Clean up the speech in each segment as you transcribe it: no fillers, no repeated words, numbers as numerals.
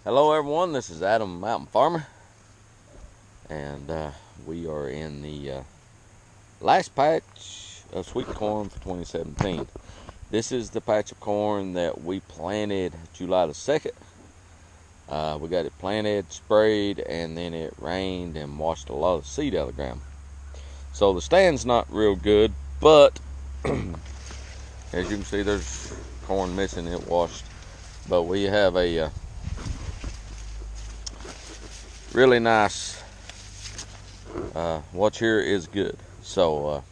Hello everyone, this is Adam Mountain Farmer, and we are in the last patch of sweet corn for 2017. This is the patch of corn that we planted July the 2nd. We got it planted, sprayed, and then it rained and washed a lot of seed out of the ground. So the stand's not real good, but as you can see there's corn missing, it washed. But we have a really nice watch here is good. So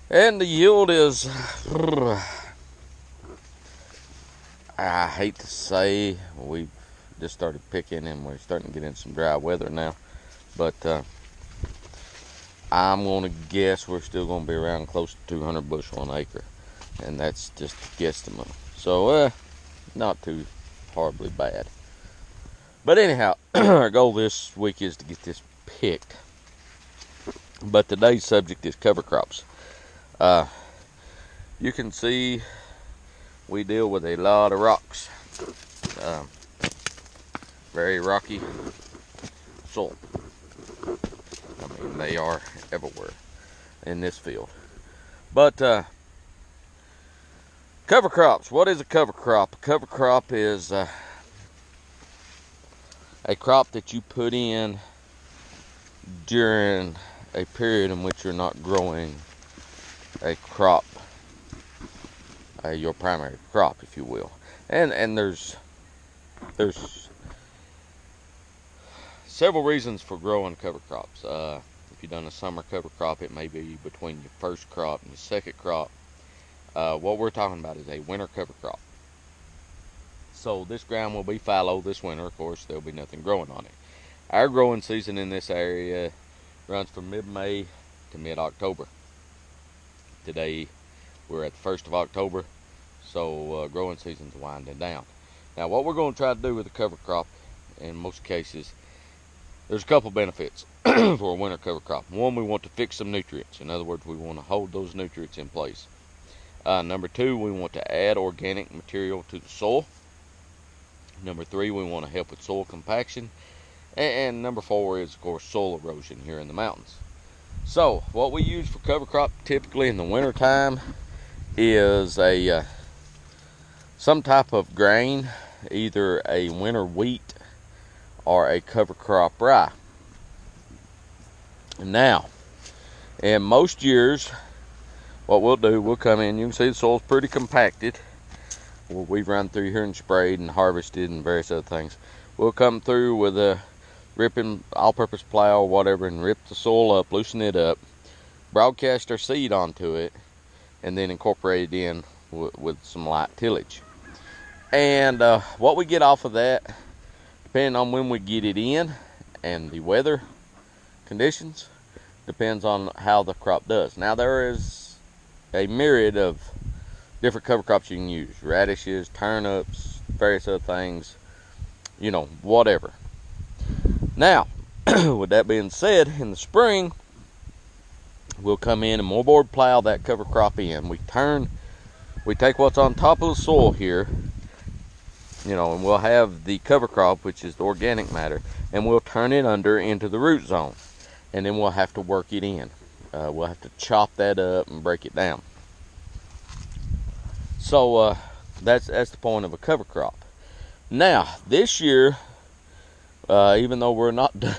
and the yield is I hate to say, we've just started picking and we're starting to get in some dry weather now, but I'm going to guess we're still going to be around close to 200 bushel an acre, and that's just a guesstimate. So not too horribly bad. But anyhow, our goal this week is to get this picked. But today's subject is cover crops. You can see we deal with a lot of rocks. Very rocky soil. I mean, they are everywhere in this field. But cover crops. What is a cover crop? A cover crop is a crop that you put in during a period in which you're not growing a crop, your primary crop, if you will. And there's several reasons for growing cover crops. If you've done a summer cover crop, it may be between your first crop and your second crop. What we're talking about is a winter cover crop. So this ground will be fallow this winter. Of course, there'll be nothing growing on it. Our growing season in this area runs from mid-May to mid-October. Today, we're at the 1st of October, so growing season's winding down. Now, what we're going to try to do with a cover crop, in most cases, there's a couple benefits for a winter cover crop. One, we want to fix some nutrients. In other words, we want to hold those nutrients in place. Number two, we want to add organic material to the soil. Number three, we want to help with soil compaction. And number four is, of course, soil erosion here in the mountains. So, what we use for cover crop typically in the winter time is some type of grain, either a winter wheat or a cover crop rye. Now, in most years, what we'll do, we'll come in, you can see the soil's pretty compacted. We've run through here and sprayed and harvested and various other things. We'll come through with a ripping all-purpose plow or whatever and rip the soil up, loosen it up, broadcast our seed onto it, and then incorporate it in with some light tillage. And what we get off of that, depending on when we get it in and the weather conditions, depends on how the crop does. Now, there is a myriad of different cover crops you can use. Radishes, turnips, various other things, you know, whatever. Now, with that being said, in the spring, we'll come in and moldboard plow that cover crop in. We take what's on top of the soil here, you know, and we'll have the cover crop, which is the organic matter, and we'll turn it under into the root zone. And then we'll have to work it in. We'll have to chop that up and break it down. So that's the point of a cover crop. Now, this year, even though we're not done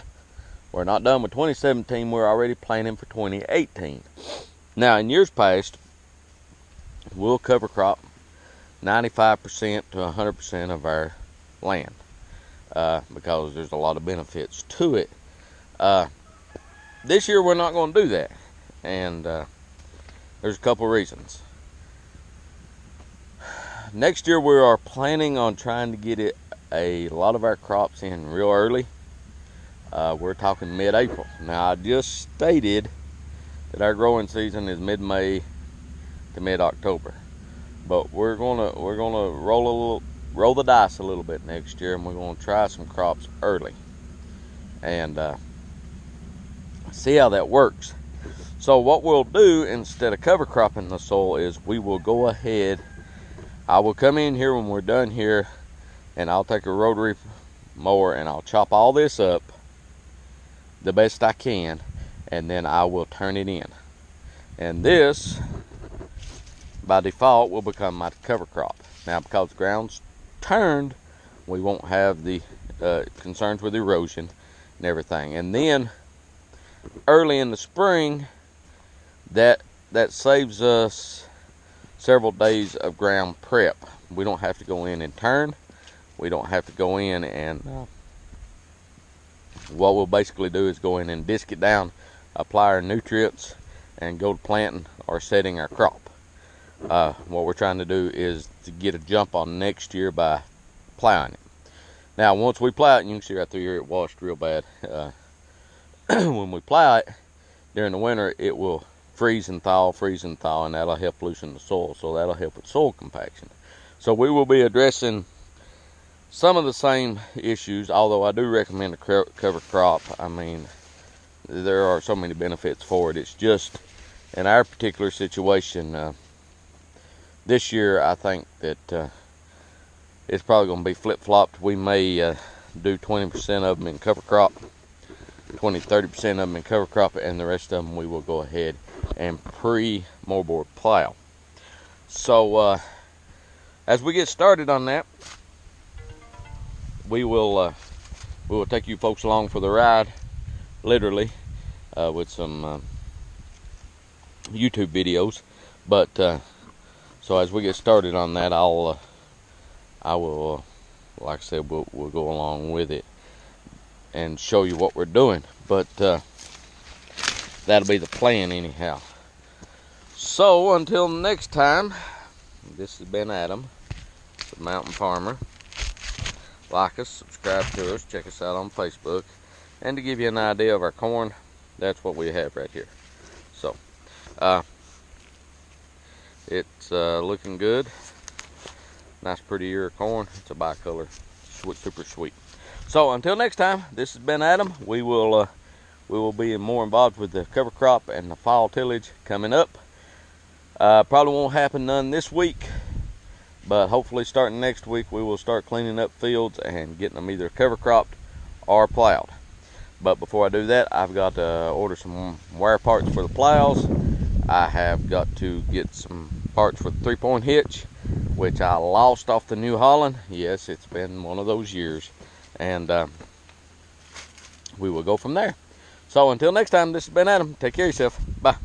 with 2017, we're already planning for 2018. Now, in years past, we'll cover crop 95% to 100% of our land because there's a lot of benefits to it. This year, we're not going to do that, and there's a couple reasons. Next year, we are planning on trying to get a lot of our crops in real early. We're talking mid-April. Now, I just stated that our growing season is mid-May to mid-October, but we're gonna roll the dice a little bit next year, and we're gonna try some crops early and see how that works. So what we'll do instead of cover cropping the soil is we will go ahead, I will come in here when we're done here and I'll take a rotary mower and I'll chop all this up the best I can, and then I will turn it in. And this, by default, will become my cover crop. Now, because the ground's turned, we won't have the concerns with erosion and everything. And then early in the spring, that saves us several days of ground prep. We don't have to go in and turn. We don't have to go in and what we'll basically do is go in and disc it down, apply our nutrients, and go to planting or setting our crop. What we're trying to do is to get a jump on next year by plowing it. Now, once we plow it, and you can see right through here it washed real bad. When we plow it during the winter, it will freeze and thaw, and that'll help loosen the soil. So that'll help with soil compaction. So we will be addressing some of the same issues, although I do recommend a cover crop. I mean, there are so many benefits for it. It's just, in our particular situation, this year I think that it's probably going to be flip-flopped. We may do 20% of them in cover crop, 20-30% of them in cover crop, and the rest of them we will go ahead and pre-moldboard plow. So as we get started on that, we will take you folks along for the ride, literally, with some YouTube videos. But so as we get started on that, I will, like I said, we'll go along with it and show you what we're doing. But that'll be the plan anyhow. So until next time, this has been Adam, the Mountain Farmer. Like us, subscribe to us, check us out on Facebook, and to give you an idea of our corn, that's what we have right here. So it's looking good. Nice pretty ear of corn. It's a bicolor, super sweet. So until next time, this has been Adam. We will be more involved with the cover crop and the fall tillage coming up. Probably won't happen none this week, but hopefully starting next week we will start cleaning up fields and getting them either cover cropped or plowed. But before I do that, I've got to order some wire parts for the plows. I have got to get some parts for the 3-point hitch, which I lost off the New Holland. Yes, it's been one of those years. And we will go from there. So until next time, this has been Adam. Take care of yourself. Bye.